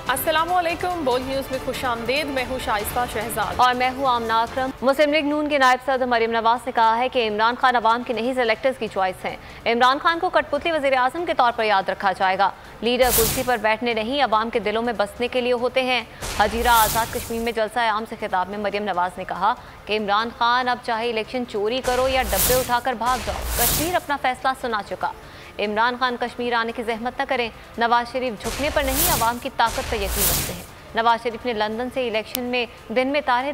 अस्सलामुअलैकुम, बोल न्यूज़ में खुशामदीद। मैं हूँ शाइस्ता शहजाद और मैं हूँ आमना अकरम। मुस्लिम लीग नून के नायब सदर मरीम नवाज ने कहा है कि इमरान खान अवाम की नहीं सेलेक्टर्स की चॉइस हैं। इमरान खान को कठपुतली वज़ीर आज़म के तौर पर याद रखा जाएगा। लीडर कुर्सी पर बैठने नहीं, अवाम के दिलों में बसने के लिए होते हैं। हजीरा आज़ाद कश्मीर में जलसा आम से खिताब में मरीम नवाज ने कहा कि इमरान खान अब चाहे इलेक्शन चोरी करो या डब्बे उठाकर भाग जाओ, कश्मीर अपना फैसला सुना चुका। इमरान खान कश्मीर आने की जहमत न करें। नवाज शरीफ झुकने पर नहीं, अवाम की ताकत पर यकीन रखते हैं। नवाज शरीफ ने लंदन से इलेक्शन में दिन में तारे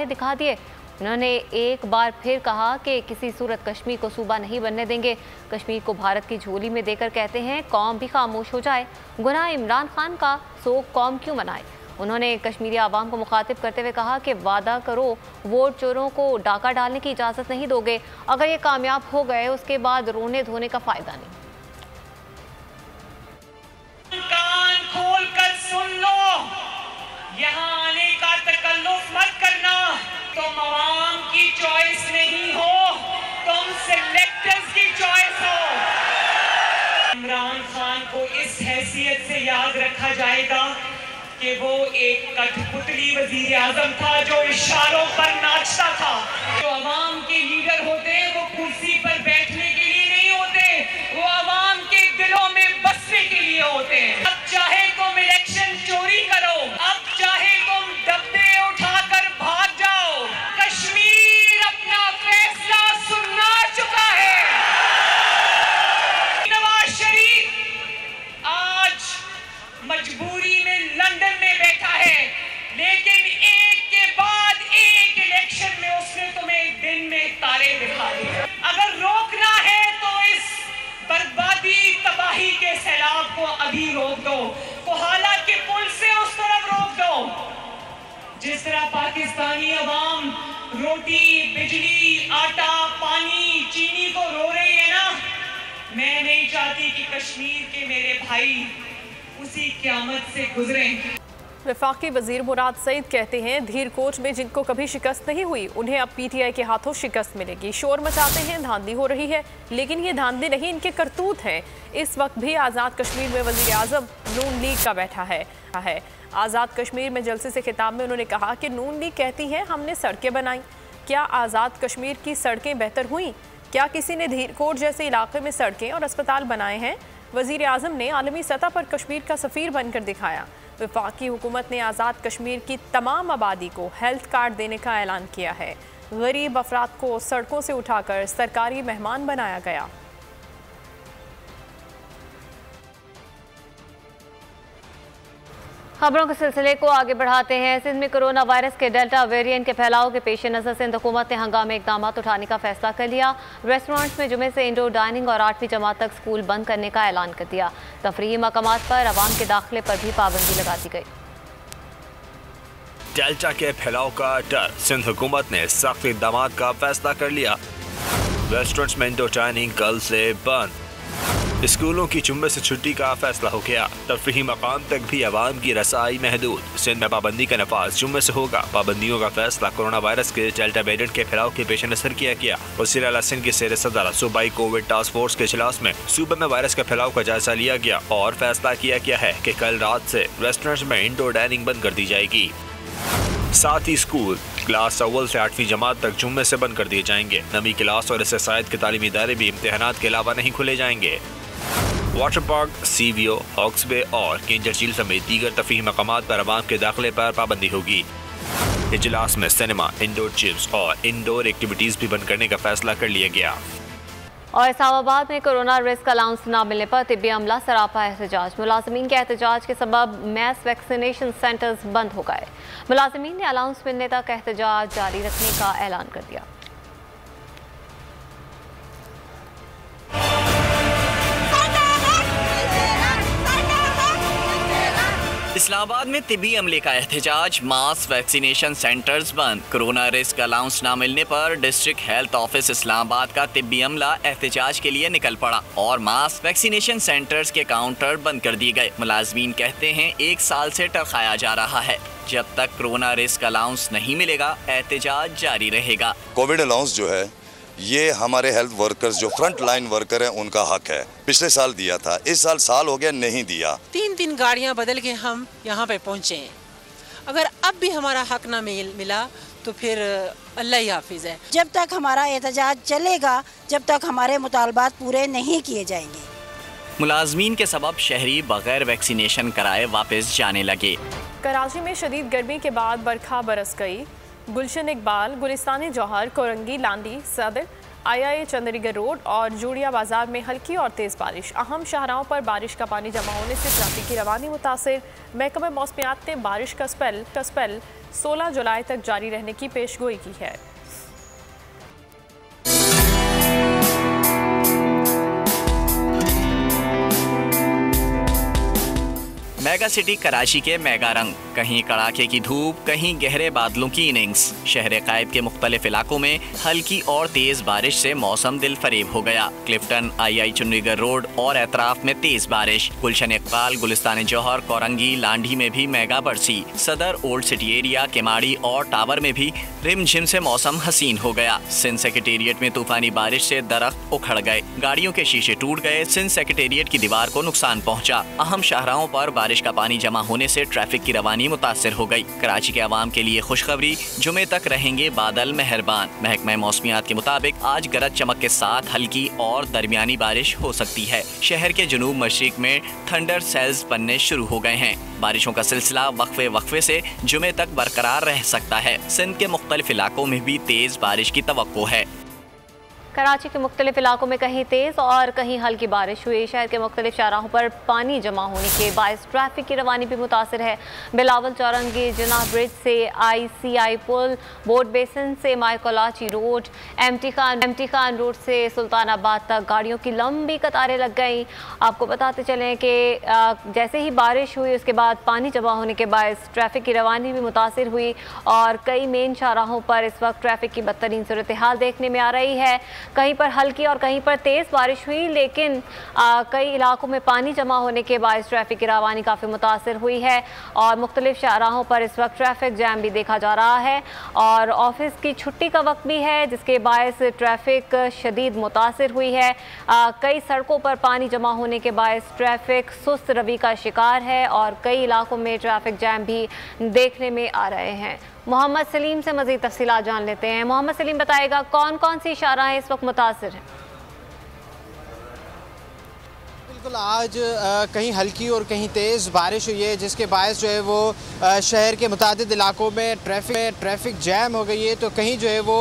दिखा दिए। उन्होंने एक बार फिर कहा कि किसी सूरत कश्मीर को सूबा नहीं बनने देंगे। कश्मीर को भारत की झोली में देकर कहते हैं कौम भी खामोश हो जाए। गुनाह इमरान खान का, सो कौम क्यों मनाए। उन्होंने कश्मीरी आवाम को मुखातिब करते हुए कहा कि वादा करो, वोट चोरों को डाका डालने की इजाज़त नहीं दोगे। अगर ये कामयाब हो गए, उसके बाद रोने धोने का फ़ायदा नहीं। कान खोल कर सुन लो, यहाँ आने का तकल्लुफ मत करना। तुम अवाम की चॉइस नहीं हो, तुम सिलेक्टर्स की चॉइस हो। इमरान खान को इस हैसियत से याद रखा जाएगा कि वो एक कठपुतली वजीर आजम था जो इशारों पर नाचता था। जो अवाम के लीडर होते हैं वो कुर्सी पर बैठने के लिए नहीं होते, वो अवाम के दिलों में बसने के लिए होते हैं। अब चाहे तुम इलेक्शन चोरी करो, अब चाहे तुम डब्बे उठाकर भाग जाओ, कश्मीर अपना फैसला सुना चुका है। नवाज शरीफ आज मजबूरी में लंदन में बैठा है, लेकिन एक के बाद एक इलेक्शन में उसने तुम्हें दिन में तारे दिखा दिए। अगर रोकना है तो इस बर्बादी तबाही के सैलाब को अभी रोक दो, कोहाला के पुल से उस तरफ रोक दो। जिस तरह पाकिस्तानी अवाम रोटी, बिजली, आटा, पानी, चीनी को रो रही है ना, मैं नहीं चाहती कि कश्मीर के मेरे भाई उसी क़यामत से गुजरें। वफाकी वजीर मुराद सईद कहते हैं धीर कोट में जिनको कभी शिकस्त नहीं हुई, उन्हें अब पीटीआई के हाथों शिकस्त मिलेगी। शोर मचाते हैं, धांधली हो रही है, लेकिन ये धांधली नहीं, इनके करतूत हैं। इस वक्त भी आज़ाद कश्मीर में वजीर आज़म नून लीग का बैठा है। आज़ाद कश्मीर में जलसे से खिताब में उन्होंने कहा कि नून लीग कहती है हमने सड़कें बनाई। क्या आज़ाद कश्मीर की सड़कें बेहतर हुई? क्या किसी ने धीर कोट जैसे इलाके में सड़कें और अस्पताल बनाए हैं? वजीर आज़म ने आलमी सतह पर कश्मीर का सफ़ीर बनकर दिखाया। वफाकी हुकूमत ने आज़ाद कश्मीर की तमाम आबादी को हेल्थ कार्ड देने का ऐलान किया है। गरीब अफराद को सड़कों से उठाकर सरकारी मेहमान बनाया गया। खबरों के सिलसिले को आगे बढ़ाते हैं। सिंध में कोरोना वायरस के डेल्टा वेरिएंट के फैलाव के पेश नज़र सिंध हुकूमत ने हंगामी इकदाम उठाने का फैसला कर लिया। रेस्टोरेंट्स में जुमे से इंडोर डाइनिंग और 8वीं जमात तक स्कूल बंद करने का ऐलान कर दिया। तफरीही मकामात पर अवाम के दाखिले पर भी पाबंदी लगा दी गई। डेल्टा के फैलाव का डर, सिंध हुकूमत ने सख्त इकदाम का फैसला कर लिया। रेस्टोरेंट्स में इंडोर डाइनिंग कल से बंद। स्कूलों की जुम्मे से छुट्टी का फैसला हो गया। तफरीही मकाम तक भी आवाम की रसाई महदूद। सिंध में पाबंदी का नफाज जुम्मे से होगा। पाबंदियों का फैसला कोरोना वायरस के डेल्टा वेरिएंट के फैलाव के पेश नजर किया गया। वज़ीर आला सिंध की ज़ेर सदर सूबाई कोविड टास्क फोर्स के इजलास में सूबे में वायरस के फैलाव का जायजा लिया गया और फैसला किया गया है कि कल रात से रेस्टोरेंट में इंडोर डाइनिंग बंद कर दी जाएगी। साथ ही स्कूल क्लास अव्वल से 8वीं जमात तक जुम्मे से बंद कर दिए जाएंगे। नवी क्लास और इससे शायद के तालीमी इदारे भी इम्तिहानात के अलावा नहीं खुले जाएंगे। वाटर पार्क, सीवीओ, हॉक्स बे और केंजर झील समेत दीगर तफरीही मकामात पर अवाम के दाखिले पर पाबंदी होगी। इजलास में सिनेमा, इंडोर जिम्स और इंडोर एक्टिविटीज भी बंद करने का फैसला कर लिया गया। और इस्लामाबाद में कोरोना रिस्क अलाउंस न मिलने पर तिब्बी अमला सरापा एहतजाज। मुलाजमीन के एहतजाज के सबब मैस वैक्सीनेशन सेंटर्स बंद हो गए। मुलाजमीन ने अलाउंस मिलने तक एहतजाज जारी रखने का ऐलान कर दिया। इस्लामाबाद में तिब्बी अमले का एहतजाज, मास वैक्सीनेशन सेंटर्स बंद। कोरोना रिस्क अलाउंस न मिलने पर डिस्ट्रिक्ट हेल्थ ऑफिस इस्लामाबाद का तिब्बी अमला एहतजाज के लिए निकल पड़ा और मास वैक्सीनेशन सेंटर्स के काउंटर बंद कर दिए गए। मुलाजमीन कहते हैं 1 साल से टरखाया जा रहा है, जब तक कोरोना रिस्क अलाउंस नहीं मिलेगा एहतजाज जारी रहेगा। कोविड अलाउंस जो है ये हमारे हेल्थ वर्कर्स जो फ्रंट लाइन वर्कर हैं उनका हक है। पिछले साल दिया था, इस साल हो गया नहीं दिया। 3 गाड़ियां बदल के हम यहाँ पे पहुँचे हैं। अगर अब भी हमारा हक ना मिला तो फिर अल्लाह ही हाफिज है। जब तक हमारा एहतजाज चलेगा, जब तक हमारे मुतालबात पूरे नहीं किए जाएंगे। मुलाजमीन के सबब शहरी बगैर वैक्सीनेशन कराए वापस जाने लगे। कराची में शदीद गर्मी के बाद बरखा बरस गई। गुलशन इकबाल, गुलिस्तान जौहर, कोरंगी, लांडी, सदर, आई चंद्रीगढ़ रोड और जूड़िया बाजार में हल्की और तेज़ बारिश। अहम शाहराहों पर बारिश का पानी जमा होने से ट्रैफिक की रवानी मुतासिर। महकमा मौसमियात ने बारिश का स्पेल 16 जुलाई तक जारी रहने की पेशगोई की है। मेगा सिटी कराची के मेगा रंग, कहीं कड़ाके की धूप, कहीं गहरे बादलों की इनिंग्स। शहर कायब के मुख्तलिफ इलाकों में हल्की और तेज बारिश से मौसम दिल फरेब हो गया। क्लिफ्टन, आई चुन्नीगढ़ रोड और एतराफ में तेज बारिश। गुलशन इकबाल, गुलिस्तान जौहर, कोरंगी, लांडी में भी मेगा बरसी। सदर, ओल्ड सिटी एरिया, केमाड़ी और टावर में भी रिमझिम से मौसम हसीन हो गया। सिंध सेक्रेटेरिएट में तूफानी बारिश से दरख्त उखड़ गए, गाड़ियों के शीशे टूट गए, सिंध सेक्रेटेरिएट की दीवार को नुकसान पहुंचा। अहम शाहराहों पर बारिश का पानी जमा होने से ट्रैफिक की रवानी मुतासिर हो गई। कराची के अवाम के लिए खुशखबरी, जुमे तक रहेंगे बादल मेहरबान। महकमा मौसमियात के मुताबिक आज गरज चमक के साथ हल्की और दरमियानी बारिश हो सकती है। शहर के जुनूब मशरिक में थंडर सेल्स बनने शुरू हो गए हैं। बारिशों का सिलसिला वक्फे से जुमे तक बरकरार रह सकता है। सिंध के मुख्तलिफ इलाकों में भी तेज बारिश की तवक्को है। कराची के मुख्तलिफ इलाकों में कहीं तेज़ और कहीं हल्की बारिश हुई। शहर के मुख्तलिफ शाहराहों पर पानी जमा होने के बायस ट्रैफिक की रवानी भी मुतासिर है। बिलावल चौरंगी जिन्ना ब्रिज से ICI पुल, बोट बेसन से मायकोलाची रोड, एमटी खान रोड से सुल्तानाबाद तक गाड़ियों की लंबी कतारें लग गईं। आपको बताते चलें कि जैसे ही बारिश हुई उसके बाद पानी जमा होने के बायस ट्रैफिक की रवानी भी मुतासिर हुई और कई मेन शाहराहों पर इस वक्त ट्रैफिक की बदतरीन सूरत हाल देखने में आ रही है। कहीं पर हल्की और कहीं पर तेज़ बारिश हुई, लेकिन कई इलाकों में पानी जमा होने के बाद ट्रैफिक की रवानी काफ़ी मुतासिर हुई है और मुख्तलिफ शाहराहों पर इस वक्त ट्रैफिक जैम भी देखा जा रहा है और ऑफिस की छुट्टी का वक्त भी है, जिसके बायस ट्रैफिक शदीद मुतासिर हुई है। कई सड़कों पर पानी जमा होने के बायस ट्रैफिक सुस्त रवि का शिकार है और कई इलाकों में ट्रैफिक जैम भी देखने में आ रहे हैं। मोहम्मद सलीम से मज़ीद तफसीलात जान लेते हैं। मोहम्मद सलीम बताएगा कौन कौन सी शाहराहें इस वक्त मुतासिर हैं? बिल्कुल, आज कहीं हल्की और कहीं तेज़ बारिश हुई है, जिसके बायस जो है वो शहर के मुतादिद इलाकों में ट्रैफिक जैम हो गई है। तो कहीं जो है वो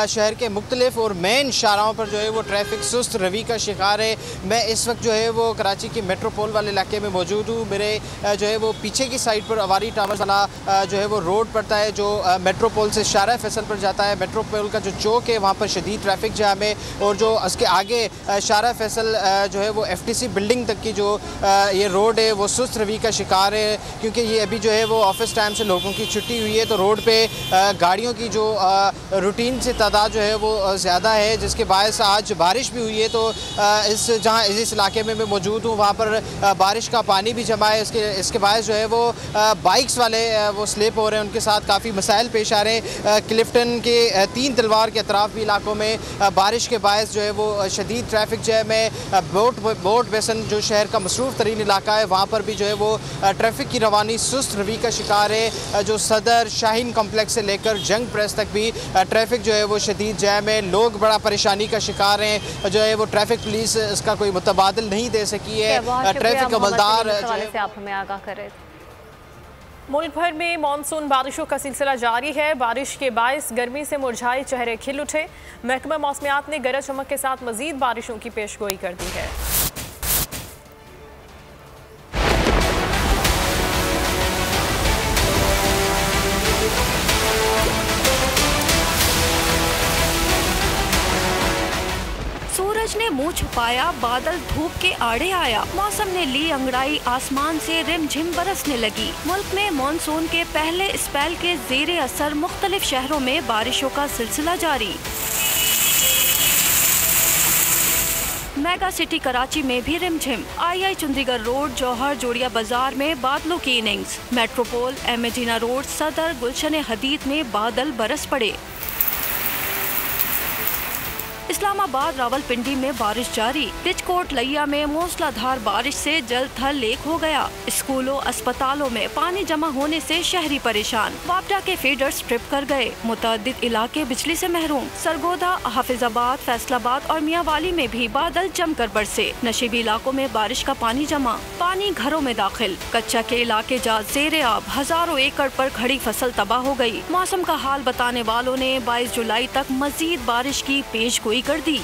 शहर के मुख्तलिफ और मेन शाहराहों पर जो है वो ट्रैफिक सुस्त रवि का शिकार है। मैं इस वक्त जो है वो कराची के मेट्रोपोल वाले इलाके में मौजूद हूँ। मेरे जो है वो पीछे की साइड पर अवारी टावर वाला जो है वो रोड पड़ता है जो मेट्रोपोल से शारा फैसल पर जाता है। मेट्रोपोल का जो चौक है वहाँ पर शदीद ट्रैफिक जैम है और जो उसके आगे शारा फैसल जो है वो FTC बिल्डिंग तक की जो ये रोड है वो सुस्त रवि का शिकार है, क्योंकि ये अभी जो है वो ऑफिस टाइम से लोगों की छुट्टी हुई है। तो रोड पे गाड़ियों की जो रूटीन से तादाद जो है वो ज़्यादा है, जिसके बायस आज बारिश भी हुई है। तो इस इलाके में मैं मौजूद हूँ, वहाँ पर बारिश का पानी भी जमा है। इसके बायस जो है वो बाइक्स वाले वो स्लिप हो रहे हैं, उनके साथ काफ़ी मसाइल पेश आ रहे हैं। क्लिफ्टन के 3 तलवार के अतराफ भी इलाकों में बारिश के बायस जो है वो शदीद ट्रैफिक जैम है। बोट बेसन जो शहर का मसरूफ़ तरीन इलाका है, वहाँ पर भी जो है वो ट्रैफिक की रवानी सुस्त रवि का शिकार है। जो सदर शाहीन कॉम्प्लेक्स से लेकर जंग प्रेस तक भी ट्रैफिक जो है वो शदीद जैम है। लोग बड़ा परेशानी का शिकार हैं। जो है वो ट्रैफिक पुलिस इसका कोई मुतबादिल नहीं दे सकी है। ट्रैफिक अमलदार से आप हमें आगाह करें। मुल्क भर में मानसून बारिशों का सिलसिला जारी है। बारिश के बायस गर्मी से मुरझाए चेहरे खिल उठे। महकमा मौसमियात ने गरज चमक के साथ मजीद बारिशों की पेशगोई कर दी है। सूरज ने मुंह छुपाया, बादल धूप के आड़े आया, मौसम ने ली अंगड़ाई, आसमान से रिमझिम बरसने लगी। मुल्क में मानसून के पहले स्पेल के ज़ेरे असर मुख्तलिफ शहरों में बारिशों का सिलसिला जारी। मेगा सिटी कराची में भी रिमझिम। आई चंद्रीगढ़ रोड, जौहर, जोड़िया बाजार में बादलों की इनिंग्स। मेट्रोपोल, मदीना रोड, सदर, गुलशन हदीद में बादल बरस पड़े। इस्लामाबाद रावलपिंडी में बारिश जारी। रिचकोट लैया में मूसलाधार बारिश से जल थल लेक हो गया। स्कूलों अस्पतालों में पानी जमा होने से शहरी परेशान। वापडा के फीडर्स ट्रिप कर गए। मुतअद्दिद इलाके बिजली से महरूम। सरगोदा, हाफिजाबाद, फैसलाबाद और मियांवाली में भी बादल जमकर बरसे। नशीबी इलाकों में बारिश का पानी जमा, पानी घरों में दाखिल। कच्चा के इलाके जा ज़ेरे आब, हजारों एकड़ पर खड़ी फसल तबाह हो गई। मौसम का हाल बताने वालों ने 22 जुलाई तक मजीद बारिश की पेशगोई कर दी।